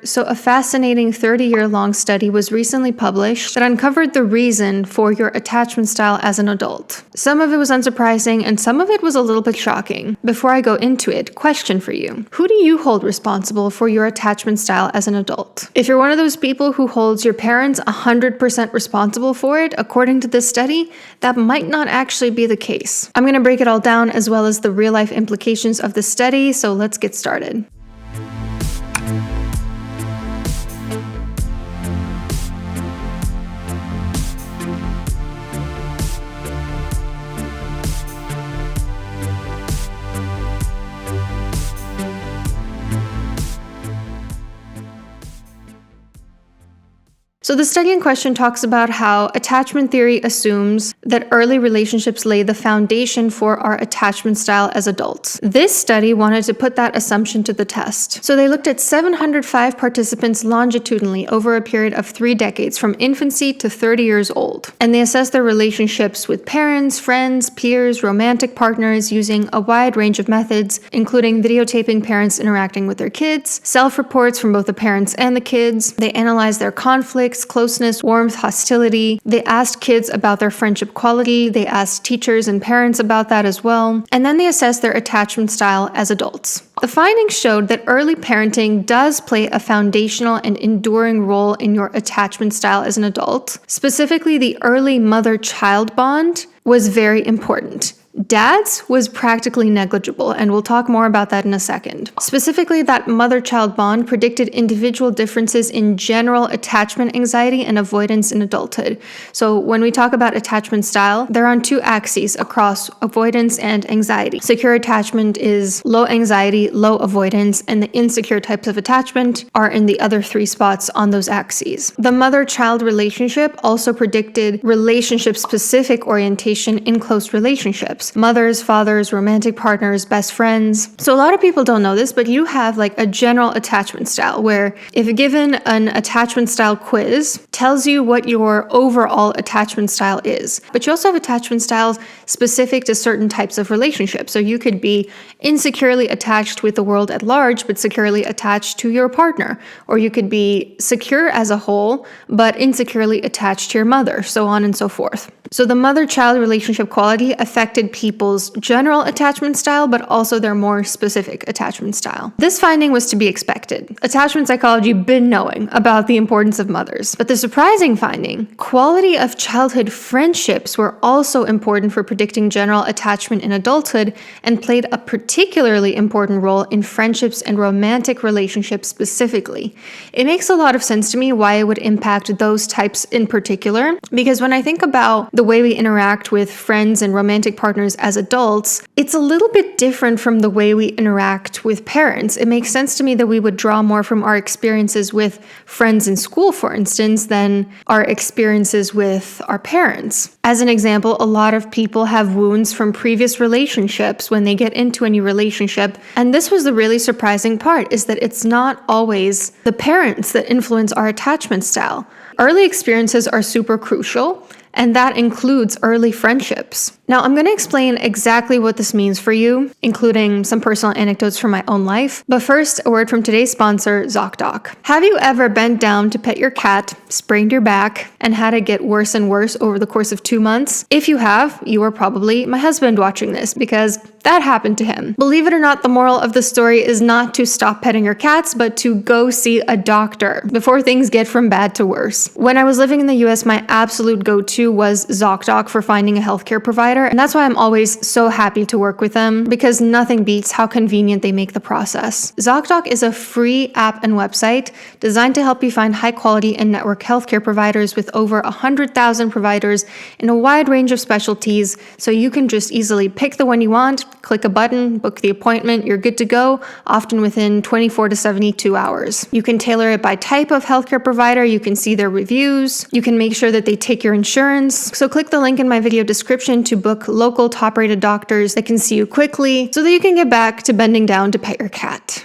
So a fascinating 30-year-long study was recently published that uncovered the reason for your attachment style as an adult. Some of it was unsurprising and some of it was a little bit shocking. Before I go into it, question for you. Who do you hold responsible for your attachment style as an adult? If you're one of those people who holds your parents 100% responsible for it, according to this study, that might not actually be the case. I'm going to break it all down as well as the real-life implications of the study, so let's get started. So the study in question talks about how attachment theory assumes that early relationships lay the foundation for our attachment style as adults. This study wanted to put that assumption to the test. So they looked at 705 participants longitudinally over a period of 3 decades, from infancy to 30 years old. And they assessed their relationships with parents, friends, peers, romantic partners using a wide range of methods, including videotaping parents interacting with their kids, self-reports from both the parents and the kids. They analyzed their conflicts, closeness, warmth, hostility. They asked kids about their friendship quality. They asked teachers and parents about that as well. And then they assessed their attachment style as adults. The findings showed that early parenting does play a foundational and enduring role in your attachment style as an adult. Specifically, the early mother-child bond was very important. Dad's was practically negligible, and we'll talk more about that in a second. Specifically, that mother-child bond predicted individual differences in general attachment anxiety and avoidance in adulthood. So when we talk about attachment style, they're on 2 axes across avoidance and anxiety. Secure attachment is low anxiety, low avoidance, and the insecure types of attachment are in the other 3 spots on those axes. The mother-child relationship also predicted relationship-specific orientation in close relationships. Mothers, fathers, romantic partners, best friends. So a lot of people don't know this, but you have like a general attachment style where if given an attachment style quiz, tells you what your overall attachment style is. But you also have attachment styles specific to certain types of relationships. So you could be insecurely attached with the world at large, but securely attached to your partner. Or you could be secure as a whole, but insecurely attached to your mother, so on and so forth. So the mother-child relationship quality affected people's general attachment style, but also their more specific attachment style. This finding was to be expected. Attachment psychology been knowing about the importance of mothers. But the surprising finding, quality of childhood friendships were also important for predicting general attachment in adulthood and played a particularly important role in friendships and romantic relationships specifically. It makes a lot of sense to me why it would impact those types in particular, because when I think about the way we interact with friends and romantic partners as adults, it's a little bit different from the way we interact with parents. It makes sense to me that we would draw more from our experiences with friends in school, for instance, than our experiences with our parents. As an example, a lot of people have wounds from previous relationships when they get into a new relationship. And this was the really surprising part, is that it's not always the parents that influence our attachment style. Early experiences are super crucial, and that includes early friendships. Now, I'm going to explain exactly what this means for you, including some personal anecdotes from my own life. But first, a word from today's sponsor, ZocDoc. Have you ever bent down to pet your cat, sprained your back, and had it get worse and worse over the course of 2 months? If you have, you are probably my husband watching this, because that happened to him. Believe it or not, the moral of the story is not to stop petting your cats, but to go see a doctor before things get from bad to worse. When I was living in the US, my absolute go-to was ZocDoc for finding a healthcare provider, and that's why I'm always so happy to work with them, because nothing beats how convenient they make the process. ZocDoc is a free app and website designed to help you find high-quality and network healthcare providers with over 100,000 providers in a wide range of specialties, so you can just easily pick the one you want, click a button, book the appointment, you're good to go, often within 24 to 72 hours. You can tailor it by type of healthcare provider, you can see their reviews, you can make sure that they take your insurance. So click the link in my video description to book local top-rated doctors that can see you quickly so that you can get back to bending down to pet your cat.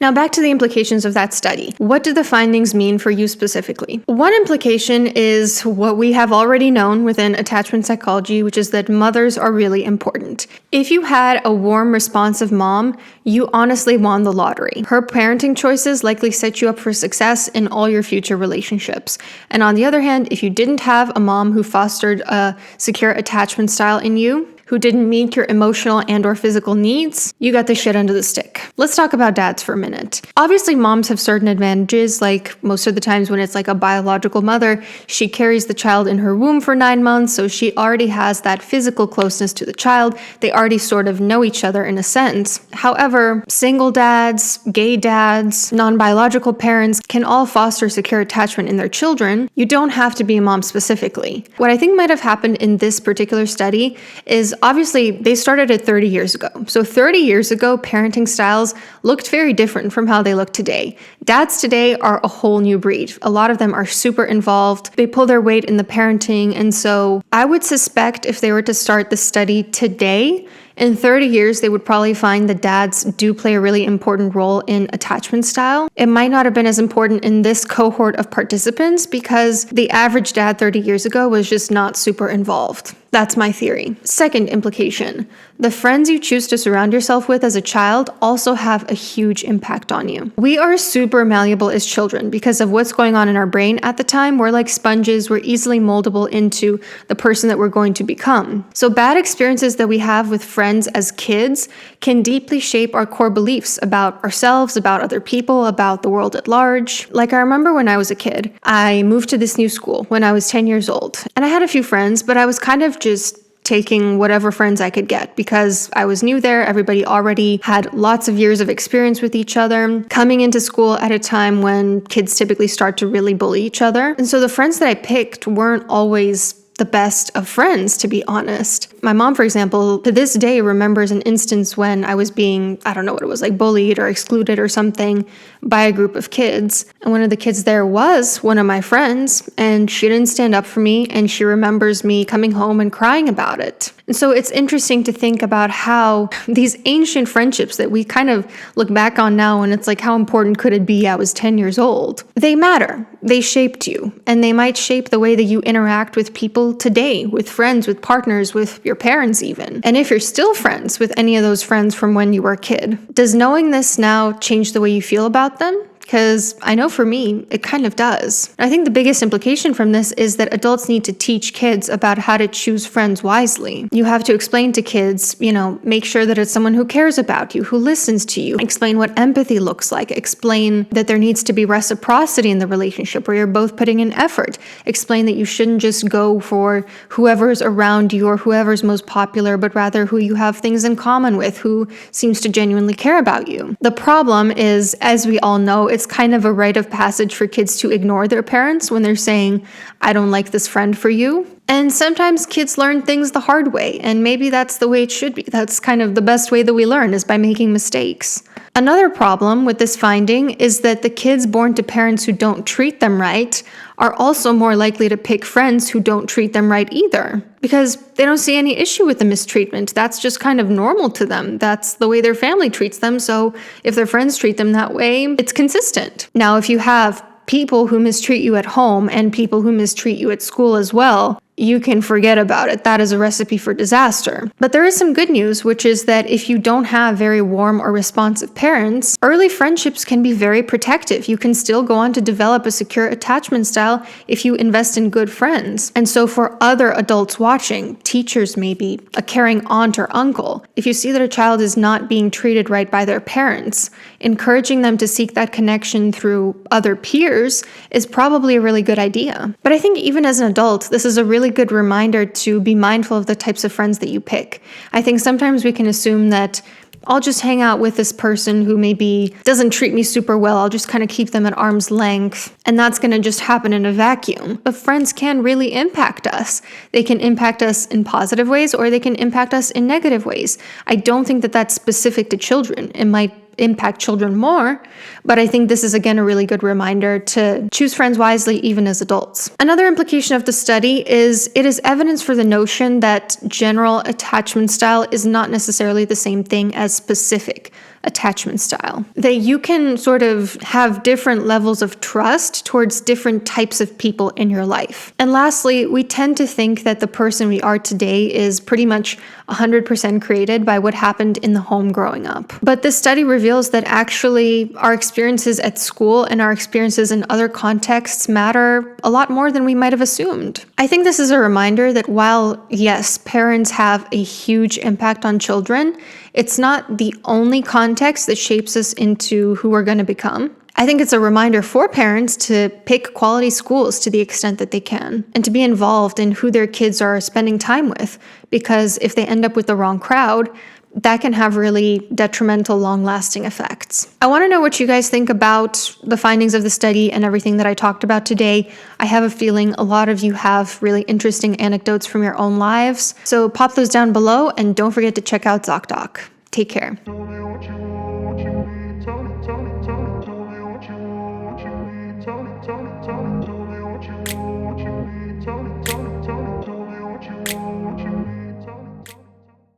Now back to the implications of that study. What do the findings mean for you specifically? One implication is what we have already known within attachment psychology, which is that mothers are really important. If you had a warm, responsive mom, you honestly won the lottery. Her parenting choices likely set you up for success in all your future relationships. And on the other hand, if you didn't have a mom who fostered a secure attachment style in you, who didn't meet your emotional and or physical needs, you got the shit under the stick. Let's talk about dads for a minute. Obviously, moms have certain advantages, like most of the times when it's like a biological mother, she carries the child in her womb for 9 months, so she already has that physical closeness to the child. They already sort of know each other in a sense. However, single dads, gay dads, non-biological parents can all foster secure attachment in their children. You don't have to be a mom specifically. What I think might have happened in this particular study is obviously they started it 30 years ago. So 30 years ago, parenting styles looked very different from how they look today. Dads today are a whole new breed. A lot of them are super involved. They pull their weight in the parenting. And so I would suspect if they were to start the study today, in 30 years, they would probably find that dads do play a really important role in attachment style. It might not have been as important in this cohort of participants because the average dad 30 years ago was just not super involved. That's my theory. Second implication, the friends you choose to surround yourself with as a child also have a huge impact on you. We are super malleable as children because of what's going on in our brain at the time. We're like sponges. We're easily moldable into the person that we're going to become. So bad experiences that we have with friends as kids can deeply shape our core beliefs about ourselves, about other people, about the world at large. Like I remember when I was a kid, I moved to this new school when I was 10 years old. And I had a few friends, but I was kind of just taking whatever friends I could get because I was new there. Everybody already had lots of years of experience with each other, coming into school at a time when kids typically start to really bully each other. And so the friends that I picked weren't always the best of friends, to be honest. My mom, for example, to this day remembers an instance when I was being, I don't know what it was, like bullied or excluded or something by a group of kids. And one of the kids there was one of my friends, and she didn't stand up for me, and she remembers me coming home and crying about it. And so it's interesting to think about how these ancient friendships that we kind of look back on now and it's like, how important could it be I was 10 years old? They matter. They shaped you, and they might shape the way that you interact with people today, with friends, with partners, with your parents even. And if you're still friends with any of those friends from when you were a kid, does knowing this now change the way you feel about them? Because I know for me, it kind of does. I think the biggest implication from this is that adults need to teach kids about how to choose friends wisely. You have to explain to kids, make sure that it's someone who cares about you, who listens to you, explain what empathy looks like, explain that there needs to be reciprocity in the relationship where you're both putting in effort, explain that you shouldn't just go for whoever's around you or whoever's most popular, but rather who you have things in common with, who seems to genuinely care about you. The problem is, as we all know, it's kind of a rite of passage for kids to ignore their parents when they're saying, I don't like this friend for you. And sometimes kids learn things the hard way, and maybe that's the way it should be. That's kind of the best way that we learn, is by making mistakes. Another problem with this finding is that the kids born to parents who don't treat them right are also more likely to pick friends who don't treat them right either, because they don't see any issue with the mistreatment. That's just kind of normal to them. That's the way their family treats them. So if their friends treat them that way, it's consistent. Now, if you have people who mistreat you at home and people who mistreat you at school as well, you can forget about it. That is a recipe for disaster. But there is some good news, which is that if you don't have very warm or responsive parents, early friendships can be very protective. You can still go on to develop a secure attachment style if you invest in good friends. And so for other adults watching, teachers maybe, a caring aunt or uncle, if you see that a child is not being treated right by their parents, encouraging them to seek that connection through other peers is probably a really good idea. But I think even as an adult, this is a really good reminder to be mindful of the types of friends that you pick. I think sometimes we can assume that I'll just hang out with this person who maybe doesn't treat me super well. I'll just kind of keep them at arm's length, and that's going to just happen in a vacuum. But friends can really impact us. They can impact us in positive ways, or they can impact us in negative ways. I don't think that that's specific to children. It might impact children more, but I think this is again a really good reminder to choose friends wisely even as adults. Another implication of the study is it is evidence for the notion that general attachment style is not necessarily the same thing as specific attachment style. That you can sort of have different levels of trust towards different types of people in your life. And lastly, we tend to think that the person we are today is pretty much 100% created by what happened in the home growing up. But this study reveals that actually our experiences at school and our experiences in other contexts matter a lot more than we might have assumed. I think this is a reminder that while, yes, parents have a huge impact on children, it's not the only context that shapes us into who we're going to become. I think it's a reminder for parents to pick quality schools to the extent that they can, and to be involved in who their kids are spending time with, because if they end up with the wrong crowd, that can have really detrimental, long-lasting effects. I want to know what you guys think about the findings of the study and everything that I talked about today. I have a feeling a lot of you have really interesting anecdotes from your own lives, so pop those down below, and don't forget to check out ZocDoc. Take care.